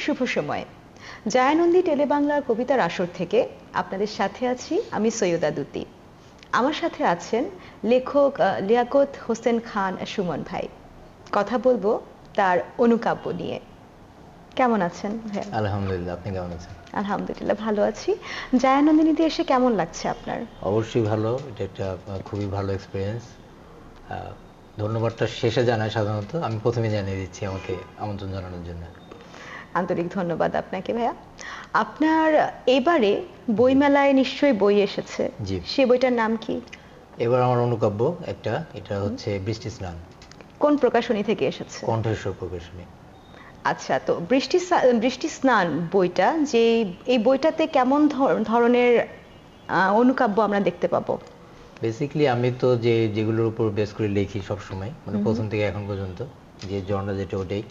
শুভ সময়। জায়ানন্দী টেলিবাংলার কবিতার আসর থেকে আপনাদের সাথে আছি আমি সৈয়দা দুতি। আমার সাথে আছেন লেখক লিয়াকত হোসেন খান সুমন ভাই। কথা বলবো তার অনুকাব্য নিয়ে। কেমন আছেন ভাইয়া? আলহামদুলিল্লাহ, আপনি কেমন আছেন? আলহামদুলিল্লাহ ভালো আছি। জায়ানন্দিনীতে এসে কেমন লাগছে আপনার? অবশ্যই ভালো, এটা একটা খুবই ভালো এক্সপিরিয়েন্স। ধন্যবাদটা শেষে জানাই, সাধারণত আমি প্রথমে জানিয়ে দিচ্ছি আমাকে আমন্ত্রণ জানানোর জন্য। আন্তরিক ধন্যবাদ আপনাকে ভাইয়া। আপনার এবারে বইমেলায় নিশ্চয়ই বই এসেছে, জি। সে বইটার নাম কি? এবার আমার অনুকাব্য একটা, এটা হচ্ছে বৃষ্টি স্নান। কোন প্রকাশনী থেকে এসেছে? কণ্ঠস্বর প্রকাশনী। আচ্ছা, তো বৃষ্টি স্নান বইটা, যে এই বইটাতে কেমন ধরনের অনুকাব্য আমরা দেখতে পাবো? বেসিক্যালি আমি তো যেগুলোর উপর বেস করে লিখি সবসময়, মানে প্রথম থেকে এখন পর্যন্ত যে জনরা যেটা, ওটাই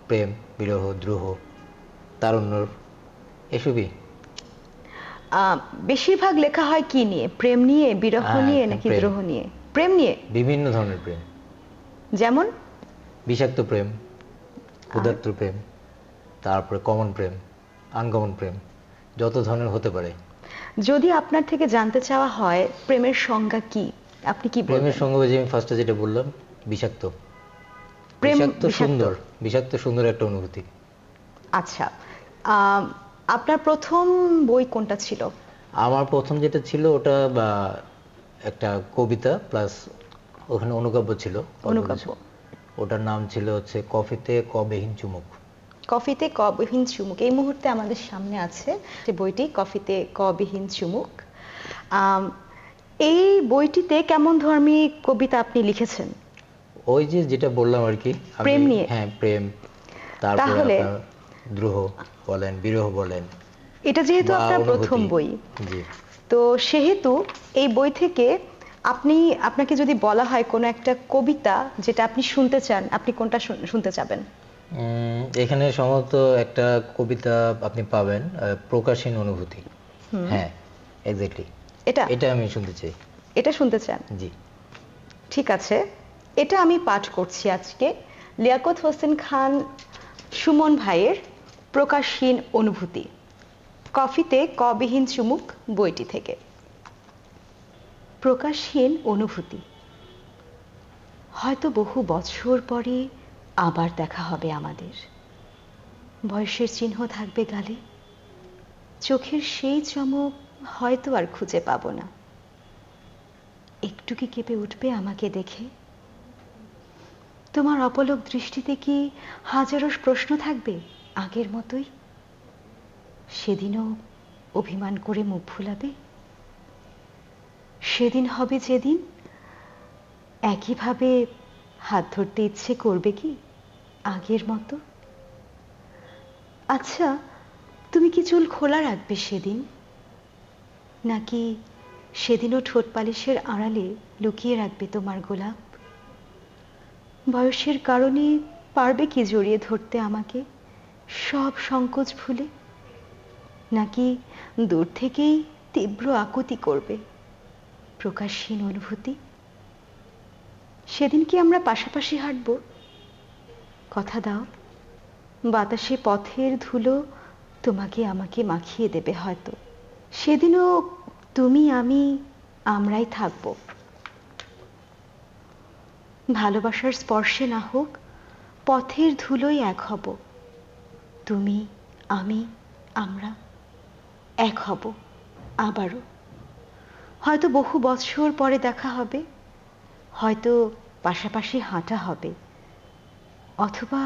প্রেম, বিরহ, দ্রোহ, তারুণ্য, এসবই। বেশিরভাগ লেখা হয় কি নিয়ে? প্রেম নিয়ে, বিরহ নিয়ে, নাকি প্রেম। দ্রোহ নিয়ে? প্রেম নিয়ে। বিভিন্ন ধরনের প্রেম, যেমন বিষাক্ত প্রেম, ক্ষুধার্ত প্রেম, তারপরে কমন প্রেম, আনকমন প্রেম, যত ধরনের হতে পারে। যদি আপনার থেকে জানতে চাওয়া হয় প্রেমের সংজ্ঞা কি, আপনি কি বলবেন? প্রেমের সঙ্গে যে আমি ফার্স্টে যেটা বললাম, বিষাক্ত। প্রেম বিষাক্ত সুন্দর, বিষাক্ত সুন্দর একটা অনুভূতি। আচ্ছা, আপনার প্রথম বই কোনটা ছিল? আমার প্রথম যেটা ছিল ওটা একটা কবিতা প্লাস ওখানে অনুকাব্য ছিল। অনুকাব্য। ওটার নাম ছিল হচ্ছে কফিতে কবিহীন চুমুক। কফিতে কবিহীন চুমুক এই মুহূর্তে আমাদের সামনে আছে যে বইটি, কফিতে কবিহীন চুমুক। এই বইটিতে কেমন ধর্মী কবিতা আপনি লিখেছেন? ওই যেটা বললাম আর কি, প্রেম নিয়ে। হ্যাঁ, প্রেম, তারপরে আপনার দ্রোহ বলেন, বিরহ বলেন। এটা যেহেতু আপনার প্রথম বই, জি, তো সেহেতু এই বই থেকে আপনাকে যদি বলা হয় কোনো একটা কবিতা যেটা আপনি শুনতে চান, আপনি কোনটা শুনতে চাবেন? এখানে সম্ভবত একটা কবিতা আপনি পাবেন, প্রকাশহীন অনুভূতি। হ্যাঁ, এক্স্যাক্টলি, এটা আমি শুনতে চাই। এটা শুনতে চান? জি, ঠিক আছে, এটা আমি পাঠ করছি আজকে লিয়াকত হোসেন খান সুমন ভাইয়ের প্রকাশহীন অনুভূতি, কফিতে কবিহীন চুমুক বইটি থেকে। প্রকাশহীন অনুভূতি। হয়তো বহু বছর পরে আবার দেখা হবে আমাদের। বয়সের চিহ্ন থাকবে গালে, চোখের সেই চমক হয়তো আর খুঁজে পাবো না। একটু কি কেঁপে উঠবে আমাকে দেখে? তোমার অপলক দৃষ্টিতে কি হাজারো প্রশ্ন থাকবে আগের মতোই? সেদিনও অভিমান করে মুখ ভুলাবে? সেদিন হবে যেদিন একইভাবে হাত ধরতে ইচ্ছে করবে কি আগের মতো? আচ্ছা, তুমি কি চুল খোলা রাখবে সেদিন, নাকি সেদিনও ঠোঁট পালিশের আড়ালে লুকিয়ে রাখবে তোমার গোলাপ? বয়সের কারণে পারবে কি জড়িয়ে ধরতে আমাকে সব সংকোচ ভুলে, নাকি দূর থেকেই তীব্র আকুতি করবে প্রকাশহীন অনুভূতি? সেদিন কি আমরা পাশাপাশি হাঁটব? কথা দাও, বাতাসে পথের ধুলো তোমাকে আমাকে মাখিয়ে দেবে হয়তো। সেদিনও তুমি আমি আমরাই থাকব। ভালোবাসার স্পর্শে না হোক, পথের ধুলোই এক হব। তুমি, আমি, আমরা এক হব আবারও। হয়তো বহু বছর পরে দেখা হবে, হয়তো পাশাপাশি হাঁটা হবে, অথবা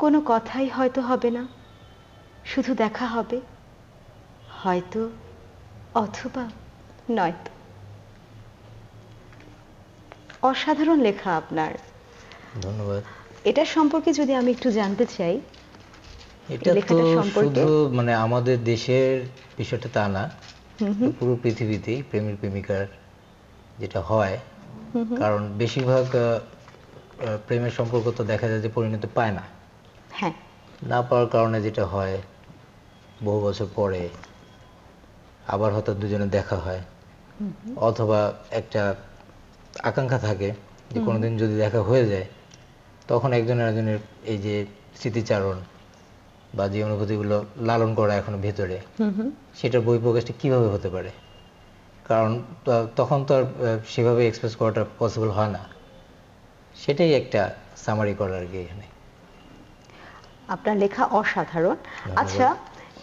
কোনো কথাই হয়তো হবে না, শুধু দেখা হবে, হয়তো, অথবা নয়তো। অসাধারণ লেখা আপনার, ধন্যবাদ। এটা সম্পর্কে যদি আমি একটু জানতে চাই। এটা তো শুধু মানে আমাদের দেশের বিষয়টা তা না, পুরো পৃথিবীতেই প্রেমিক প্রেমিকার যেটা হয়, কারণ বেশিরভাগ প্রেমের সম্পর্ক তো দেখা যায় যে পরিণতি পায় না। হ্যাঁ, না পাওয়ার কারণে যেটা হয়, বহু বছর পরে আবার হয়তো দুজনে দেখা হয়, অথবা একটা আকাঙ্ক্ষা থাকে যে কোনোদিন যদি দেখা হয়ে যায়, তখন একজন আরেকজনের এই যে স্মৃতিচারণ বা যে অনুভূতিগুলো লালন করা এখনো ভেতরে, সেটার বই প্রকাশটা কিভাবে হতে পারে? কারণ তখন তো আর সেভাবে এক্সপ্রেস করাটা পসিবল হয় না। সেটাই একটা সামারি করার আর কি এখানে। আপনার লেখা অসাধারণ। আচ্ছা,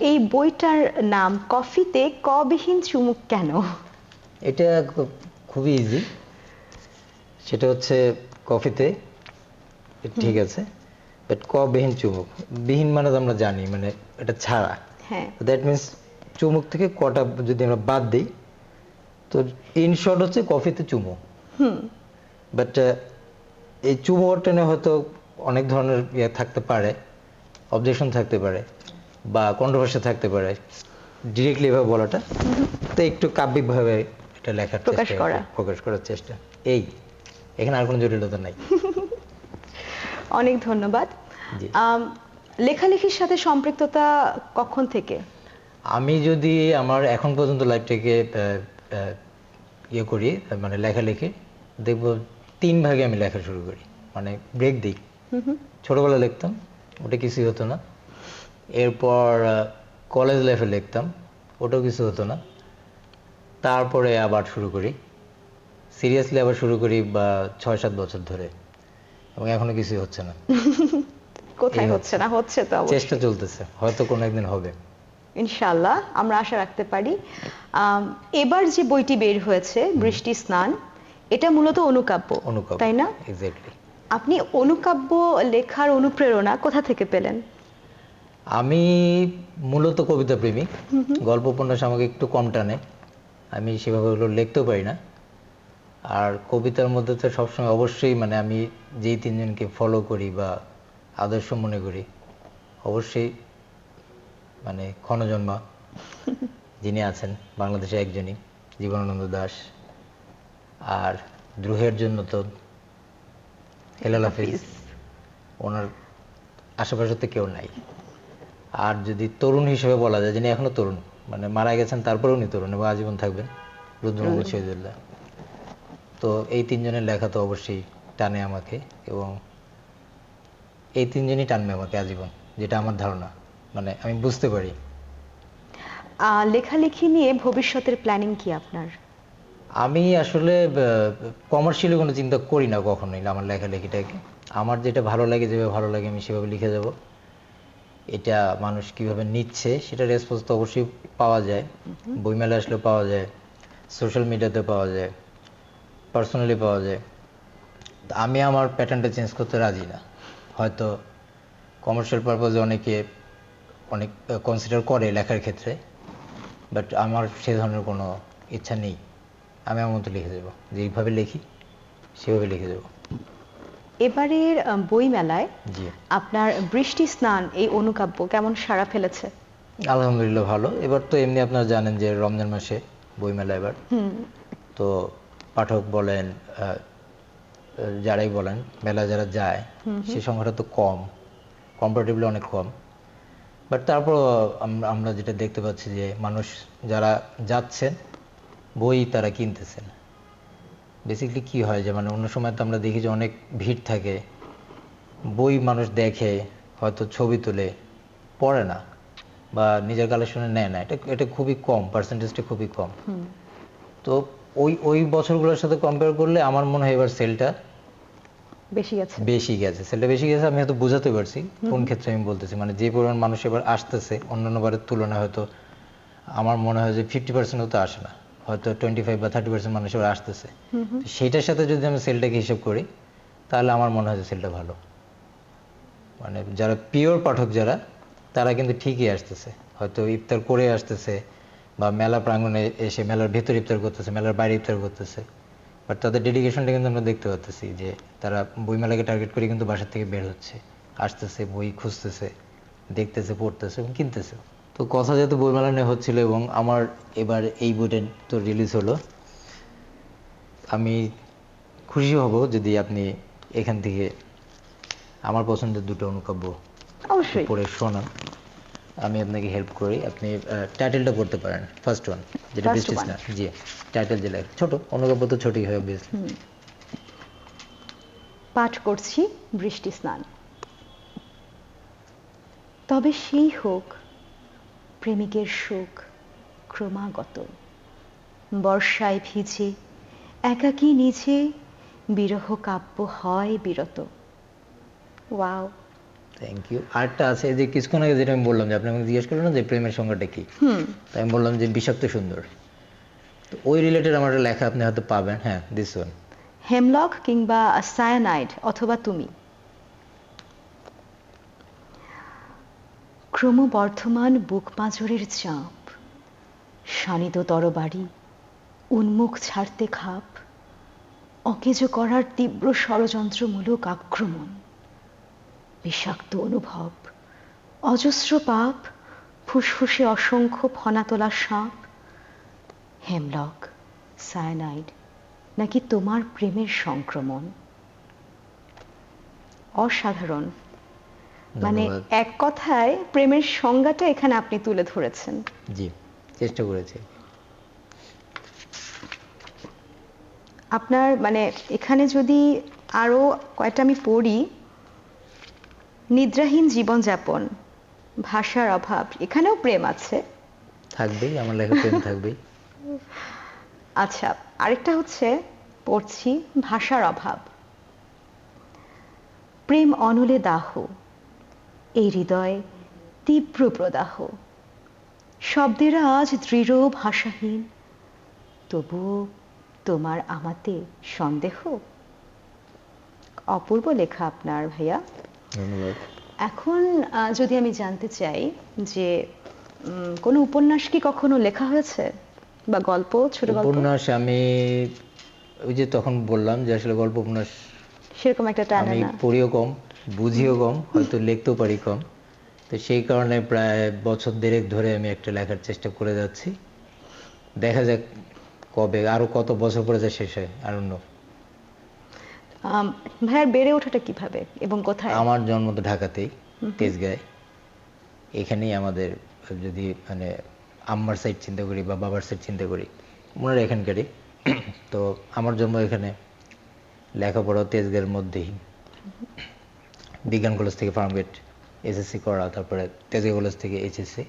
এই বইটার নাম কফিতে কবিহীন চুমুক কেন? এটা খুবই ইজি। সেটা হচ্ছে কফিতে, ঠিক আছে, বাট কবিহীন চুমুক, বিহীন মানে তো আমরা জানি মানে এটা ছাড়া, হ্যাঁ, দ্যাট মিনস চুমুক থেকে কটা যদি আমরা বাদ দিই, তো ইন শর্ট হচ্ছে কফিতে চুমু। বাট এই চুমু অর্টনে হয়তো অনেক ধরনের ইয়ে থাকতে পারে, অবজেকশন থাকতে পারে বা কন্ট্রোভার্সি থাকতে পারে ডিরেক্টলি এভাবে বলাটা, তো একটু কাব্যিকভাবে এটা লেখার চেষ্টা, প্রকাশ করার চেষ্টা। এই এখানে আর কোনো জটিলতা নাই। অনেক ধন্যবাদ। লেখালেখির সাথে সম্পৃক্ততা কখন থেকে? আমি যদি আমার এখন পর্যন্ত লাইফটাকে ইয়ে করি, মানে লেখালেখি, দেখবো 3 ভাগে আমি লেখা শুরু করি, মানে ব্রেক দিই। ছোটবেলা লিখতাম, ওটা কিছুই হতো না। এরপর কলেজ লাইফে লিখতাম, ওটাও কিছু হতো না। তারপরে আবার শুরু করি, সিরিয়াসলি আবার শুরু করি বা 6-7 বছর ধরে, এবং এখনো কিছুই হচ্ছে না। কোথায় হচ্ছে না? হচ্ছে তো, চেষ্টা চলতেছে, হয়তো কোনো একদিন হবে ইনশাআল্লাহ, আমরা আশা রাখতে পারি। এবার যে বইটি বের হয়েছে বৃষ্টি স্নান, এটা মূলত অনুকাব্য, তাই না? এক্স্যাক্টলি। আপনি অনুকাব্য লেখার অনুপ্রেরণা কোথা থেকে পেলেন? আমি মূলত কবিতা প্রেমী, গল্প উপন্যাস আমাকে একটু কম টানে, আমি সেভাবে ওগুলো লিখতেও পারি না। আর কবিতার মধ্যে তো সবসময় অবশ্যই মানে আমি যেই 3 জনকে ফলো করি বা আদর্শ মনে করি, অবশ্যই মানে ক্ষণজন্মা যিনি আছেন বাংলাদেশে একজনই, জীবনানন্দ দাশ। আর দ্রোহের জন্য তো হেলাল হাফিজ, ওনার আশেপাশে তো কেউ নাই। আর যদি তরুণ হিসেবে বলা যায়, যিনি এখনো তরুণ, মানে মারা গেছেন তারপরে উনি তরুণ এবং আজীবন থাকবেন, রুদ্র মোহাম্মদ শহীদুল্লাহ। তো এই 3 জনের লেখা তো অবশ্যই টানে আমাকে, এবং এই 3 জনই টানবে আমাকে আজীবন, যেটা আমার ধারণা, মানে আমি বুঝতে পারি। লেখালেখি নিয়ে ভবিষ্যতের প্ল্যানিং কি আপনার? আমি আসলে কমার্শিয়ালি কোনো চিন্তা করি না কখনোই আমার লেখালেখিটাকে। আমার যেটা ভালো লাগে, যেভাবে ভালো লাগে আমি সেভাবে লিখে যাব। এটা মানুষ কিভাবে নিচ্ছে সেটা রেসপন্স তো অবশ্যই পাওয়া যায়, বইমেলা আসলেও পাওয়া যায়, সোশ্যাল মিডিয়াতে পাওয়া যায়, পার্সোনালি পাওয়া যায়। আমি আমার প্যাটার্নটা চেঞ্জ করতে রাজি না। হয়তো কমার্শিয়াল পারপাজে অনেকে অনেক কনসিডার করে লেখার ক্ষেত্রে, বাট আমার সে ধরনের কোনো ইচ্ছা নেই। আমি আমার মতো লিখে দেবো, যেইভাবে লিখি সেভাবে লিখে দেবো। এবারের বইমেলায় আপনার বৃষ্টি স্নান এই অনুকাব্য কেমন সাড়া ফেলেছে? আলহামদুলিল্লাহ ভালো। এবার তো এমনি আপনারা জানেন যে রমজান মাসে বইমেলা, এবার তো পাঠক বলেন, যারাই বলেন, মেলা যারা যায় সে সংখ্যাটা তো কম, কম্পারেটিভলি অনেক কম। বাট তারপর আমরা যেটা দেখতে পাচ্ছি যে মানুষ যারা যাচ্ছেন বই তারা কিনতেছেন। বেসিক্যালি কি হয় যে মানে অন্য সময় তো আমরা দেখি যে অনেক ভিড় থাকে, বই মানুষ দেখে, হয়তো ছবি তুলে, পড়ে না বা নিজের কালেকশনে নেয় না, এটা খুবই কম, পার্সেন্টেজটা খুবই কম। তো ওই বছরগুলোর সাথে কম্পেয়ার করলে আমার মনে হয় এবার সেলটা বেশি গেছে। সেলটা বেশি গেছে, আমি হয়তো বোঝাতে পারছি কোন ক্ষেত্রে আমি বলতেছি, মানে যে পরিমাণ মানুষ এবার আসতেছে অন্যান্য বারের তুলনায়, হয়তো আমার মনে হয় যে 50% তো আসে না, হয়তো 25 বা 30% মানুষ এবার আসতেছে। সেইটার সাথে যদি আমি সেলটাকে হিসাব করি তাহলে আমার মনে হয় যে সেলটা ভালো। মানে যারা পিওর পাঠক যারা, তারা কিন্তু ঠিকই আসতেছে, হয়তো ইফতার করে আসতেছে বা মেলা প্রাঙ্গণে এসে মেলার ভেতর ইফতার করতেছে, মেলার বাইরে ইফতার করতেছে। বাট তাদের ডেডিকেশনটা কিন্তু আমরা দেখতে পাচ্ছি যে তারা বইমেলাকে টার্গেট করে কিন্তু বাসার থেকে বের হচ্ছে, আসতেছে, বই খুঁজতেছে, দেখতেছে, পড়তেছে এবং কিনতেছে। তো কথা যেহেতু বইমেলা নিয়ে হচ্ছিল এবং আমার এবার এই বইটা তো রিলিজ হলো, আমি খুশি হব যদি আপনি এখান থেকে আমার পছন্দের 2টো অনুকাব্য পড়ে শোনান। আমি আপনাকে হেল্প করি, আপনি টাইটেলটা পড়তে পারেন, ফার্স্ট ওয়ান, যেটা বৃষ্টি স্নান। জি, টাইটেল যে লেখা ছোট, অনুকাব্য তো ছোটই হয় অবভিয়াসলি। পাঠ করছি বৃষ্টি স্নান। তবে সেই হোক প্রেমিকের সুখ ক্রমাগত, বর্ষায় ভিজে একাকী নিজে বিরহ কাব্য হয় বিরত। Wow, thank you. আরেকটা আছে যে কিছুক্ষণ আগে যেটা আমি বললাম যে আপনি আমাকে জিজ্ঞেস করলেন না যে প্রেমের সংজ্ঞাটা কি, তাই আমি বললাম যে বিষাক্ত সুন্দর। তো ওই রিলেটেড আমার একটা লেখা আপনি হয়তো পাবেন। হ্যাঁ, দিস ওয়ান। হেমলক কিংবা সায়ানাইড অথবা তুমি। ক্রমবর্ধমান বুক পাঁজরের চাপ, শানিত তরবারি উন্মুখ ছাড়তে খাপ, অকেজো করার তীব্র ষড়যন্ত্রমূলক আক্রমণ, বিষাক্ত অনুভব, অজস্র পাপ, ফুসফুসে অসংখ্য ফনা তোলা সাপ। হেমলক, সায়ানাইড নাকি তোমার প্রেমের সংক্রমণ। অসাধারণ, মানে এক কথায় প্রেমের সংজ্ঞাটা এখানে আপনি তুলে ধরেছেন। জি, চেষ্টা করেছি। আপনার মানে এখানে যদি আরো কয়েকটা আমি পড়ি, নিদ্রাহীন জীবনযাপন, ভাষার অভাব, এখানেও প্রেম আছে। থাকবেই, আমার লেখা প্রেম থাকবেই। আচ্ছা, আরেকটা হচ্ছে পড়ছি, ভাষার অভাব, প্রেম অনলে দাহ, এই হৃদয় তীব্র প্রদাহ, শব্দেরা আজ দৃঢ় ভাষাহীন, তবুও তোমার আমাতে সন্দেহ। অপূর্ব লেখা আপনার ভাইয়া, ধন্যবাদ। এখন যদি আমি জানতে চাই যে কোনো উপন্যাস কি কখনো লেখা হয়েছে বা গল্প, ছোট গল্প? উপন্যাস আমি ওই যে তখন বললাম যে আসলে গল্প উপন্যাস সেরকম একটা টানা আমি না। পড়িও কম, বুঝিও কম, হয়তো লিখতেও পারি কম। তো সেই কারণে প্রায় বছর দেড়েক ধরে আমি একটা লেখার চেষ্টা করে যাচ্ছি। দেখা যাক কবে, আরো কত বছর পরে যা শেষ হয়, আর অন্য। ভাইয়ার বেড়ে ওঠাটা কিভাবে এবং কোথায়? আমার জন্ম তো ঢাকাতেই, তেজগাঁয়ে। এখানেই আমাদের, যদি মানে আম্মার সাইড চিন্তা করি বা বাবার সাইড চিন্তা করি, ওনারা এখানকারই। তো আমার জন্ম এখানে, লেখাপড়া তেজগাঁয়ের মধ্যেই। বিজ্ঞান কলেজ থেকে ফার্মগেট এসএসসি করা, তারপরে তেজগাঁও কলেজ থেকে এইচএসসি।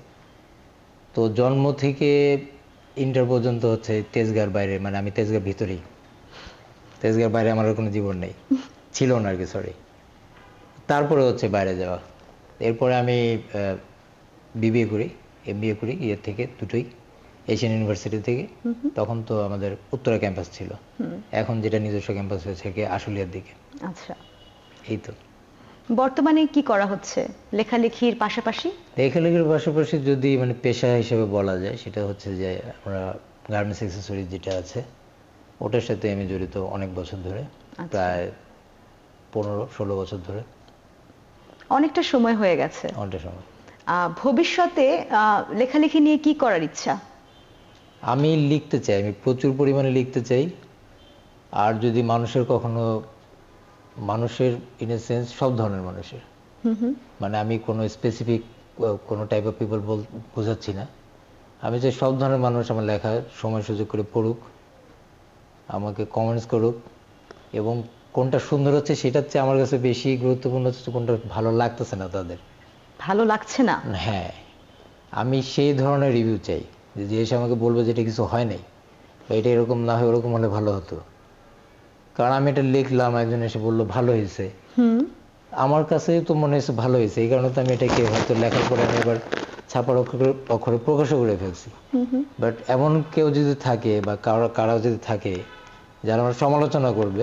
তো জন্ম থেকে ইন্টার পর্যন্ত হচ্ছে তেজগাঁর বাইরে, মানে আমি তেজগাঁর ভিতরেই, তেজগাঁর বাইরে আমার আর কোনো জীবন নেই, ছিল না আর কি, সরি। তারপরে হচ্ছে বাইরে যাওয়া। এরপরে আমি বিবিএ করি, এমবিএ করি ইয়ের থেকে, দুটোই এশিয়ান ইউনিভার্সিটি থেকে। তখন তো আমাদের উত্তরা ক্যাম্পাস ছিল, এখন যেটা নিজস্ব ক্যাম্পাস হয়েছে কি আশুলিয়ার দিকে। আচ্ছা, এই তো। বর্তমানে কি করা হচ্ছে লেখালেখির পাশাপাশি? লেখালেখির পাশাপাশি যদি মানে পেশা হিসেবে বলা যায়, সেটা হচ্ছে যে আমরা গার্মেন্টস অ্যাক্সেসরিজ যেটা আছে, ওটার সাথে আমি জড়িত অনেক বছর ধরে, প্রায় 15-16 বছর ধরে। অনেকটা সময় হয়ে গেছে। অনেকটা সময়। ভবিষ্যতে লেখালেখি নিয়ে কি করার ইচ্ছা? আমি লিখতে চাই, আমি প্রচুর পরিমাণে লিখতে চাই। আর যদি মানুষের কখনো, মানুষের ইন এ সেন্স সব ধরনের মানুষের, মানে আমি কোনো স্পেসিফিক কোনো টাইপ অফ পিপল বোঝাচ্ছি না। আমি চাই সব ধরনের মানুষ আমার লেখা সময় সুযোগ করে পড়ুক, আমাকে কমেন্টস করুক, এবং কোনটা সুন্দর হচ্ছে সেটার চেয়ে আমার কাছে বেশি গুরুত্বপূর্ণ হচ্ছে কোনটা ভালো লাগতেছে না তাদের। ভালো লাগছে না? হ্যাঁ, আমি সেই ধরনের রিভিউ চাই, যে এসে আমাকে বলবে যে এটা কিছু হয় নাই, বা এটা এরকম না হয় ওরকম হলে ভালো হতো। কারণ আমি এটা লিখলাম, একজন এসে বললো ভালো হয়েছে, আমার কাছে তো মনে হয়েছে ভালো হয়েছে, এই কারণে তো আমি এটাকে হয়তো লেখার পরে আমি এবার ছাপার অক্ষরে প্রকাশও করে ফেলছি। বাট এমন কেউ যদি থাকে বা কারো যদি থাকে যারা আমার সমালোচনা করবে,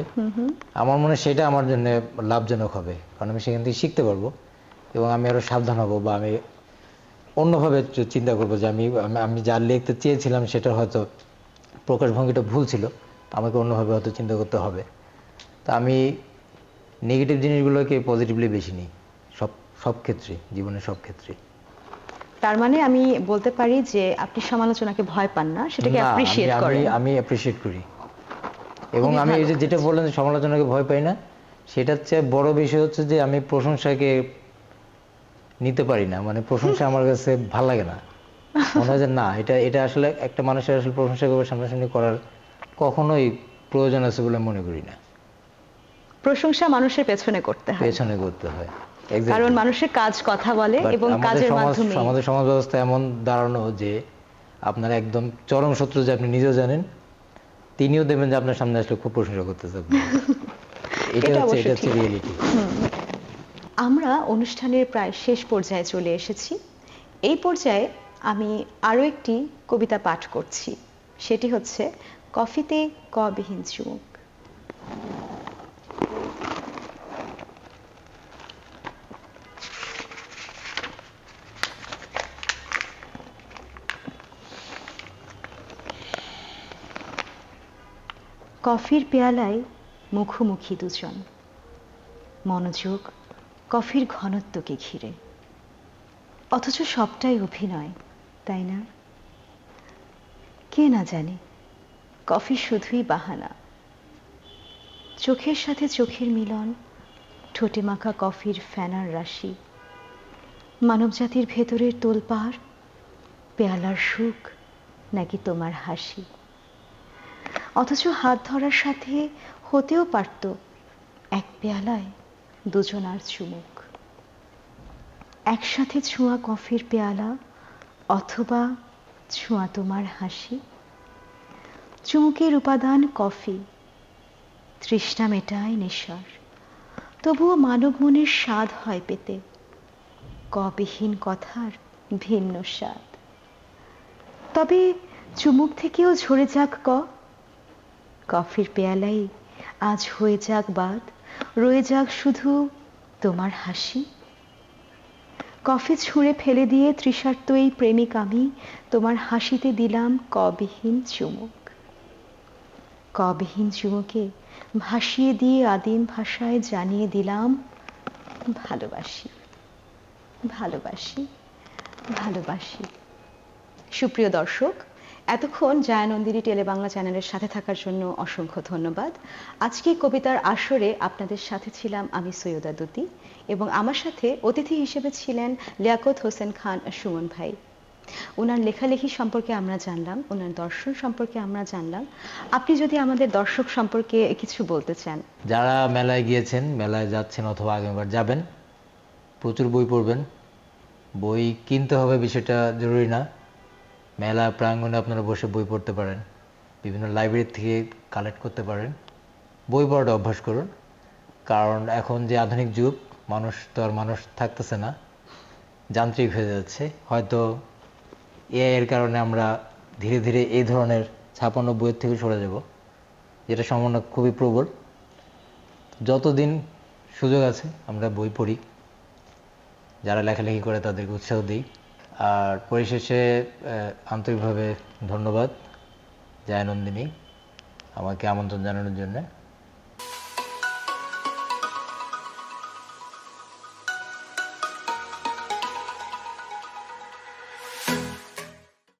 আমার মনে হয় সেটা আমার জন্য লাভজনক হবে, কারণ আমি সেখান থেকে শিখতে পারবো এবং আমি আরো সাবধান হব, বা আমি অন্যভাবে চিন্তা করবো যে আমি যা লিখতে চেয়েছিলাম সেটা হয়তো প্রকাশভঙ্গিটা ভুল ছিল, আমাকে অন্যভাবে হয়তো চিন্তা করতে হবে। তা আমি নেগেটিভ জিনিসগুলোকে পজিটিভলি বেশি নিই, সব ক্ষেত্রে, জীবনের সব ক্ষেত্রে। তার মানে আমি বলতে পারি যে আপনি সমালোচনাকে ভয় পান না, সেটাকে অ্যাপ্রিশিয়েট করেন। আমি অ্যাপ্রিশিয়েট করি, এবং আমি এই যে যেটা বললেন সমালোচনাকে ভয় পাই না, সেটার চেয়ে বড় বিষয় হচ্ছে যে আমি প্রশংসাকে নিতে পারি না, মানে প্রশংসা আমার কাছে ভালো লাগে না। মনে হয় যে না, এটা আসলে একটা মানুষের আসলে প্রশংসা করবে সামনাসামনি করার কখনোই প্রয়োজন আছে বলে মনে করি না। প্রশংসা মানুষের পেছনে করতে হয়। পেছনে করতে হয়। কারণ মানুষের কাজ কথা বলে এবং কাজের মাধ্যমে আমাদের সমাজ ব্যবস্থা এমন দাঁড়ানো যে আপনার একদম চরম শত্রু যে আপনি নিজেও জানেন, তিনিও দেখবেন যে আপনার সামনে আসলে খুব প্রশংসা করতেছে। এটা হচ্ছে রিয়েলিটি। আমরা অনুষ্ঠানের প্রায় শেষ পর্যায়ে চলে এসেছি। এই পর্যায়ে আমি আরও একটি কবিতা পাঠ করছি, সেটি হচ্ছে কফিতে কবিহীন চুমুক। কফির পেয়ালায় মুখোমুখি দুজন, মনোযোগ কফির ঘনত্বকে ঘিরে, অথচ সবটাই অভিনয়, তাই না? কে না জানে কফি শুধুই বাহানা। চোখের সাথে চোখের মিলন, ঠোঁটে মাখা কফির ফেনার রাশি, মানবজাতির ভেতরের তোলপাড়, পেয়ালার সুখ নাকি তোমার হাসি। অথচ হাত ধরার সাথে হতেও পারত এক পেয়ালায় দুজনার চুমুক। একসাথে ছোঁয়া কফির পেয়ালা, অথবা ছোঁয়া তোমার হাসি। চুমুকের উপাদান কফি, তৃষ্ণা মেটায় নেশার, তবুও মানব মনের স্বাদ হয় পেতে কবিহীন কথার ভিন্ন স্বাদ। তবে চুমুক থেকেও ঝরে যাক কফির পেয়ালাই আজ হয়ে যাক বাদ, রয়ে যাক শুধু তোমার হাসি। কফি ছুঁড়ে ফেলে দিয়ে তৃষার্ত এই প্রেমিক আমি তোমার হাসিতে দিলাম কবিহীন চুমুক। কবিহীন চুমুকে ভাসিয়ে দিয়ে আদিম ভাষায় জানিয়ে দিলাম ভালোবাসি, ভালোবাসি, ভালোবাসি। সুপ্রিয় দর্শক, এতক্ষণ জায়ানন্দিনী টেলিবাংলা চ্যানেলের সাথে থাকার জন্য অসংখ্য ধন্যবাদ। আজকে কবিতার আসরে আপনাদের সাথে ছিলাম আমি সৈয়দা দ্যুতি, এবং আমার সাথে অতিথি হিসেবে ছিলেন লিয়াকত হোসেন খান সুমন ভাই। ওনার লেখালেখি সম্পর্কে আমরা জানলাম, ওনার দর্শন সম্পর্কে আমরা জানলাম। আপনি যদি আমাদের দর্শক সম্পর্কে কিছু বলতে চান। যারা মেলায় গিয়েছেন, মেলায় যাচ্ছেন অথবা আগামীবার যাবেন, প্রচুর বই পড়বেন। বই কিনতে হবে বিষয়টা জরুরি না, মেলা প্রাঙ্গণে আপনারা বসে বই পড়তে পারেন, বিভিন্ন লাইব্রেরি থেকে কালেক্ট করতে পারেন। বই পড়াটা অভ্যাস করুন, কারণ এখন যে আধুনিক যুগ, মানুষ তো আর মানুষ থাকতেছে না, যান্ত্রিক হয়ে যাচ্ছে। হয়তো এআই এর কারণে আমরা ধীরে ধীরে এই ধরনের ছাপানো বইয়ের থেকে সরে যাব, যেটা সম্ভাবনা খুবই প্রবল। যতদিন সুযোগ আছে আমরা বই পড়ি, যারা লেখালেখি করে তাদেরকে উৎসাহ দিই। আর পরিশেষে আন্তরিকভাবে ধন্যবাদ জায়ানন্দিনী আমাকে আমন্ত্রণ জানানোর জন্য।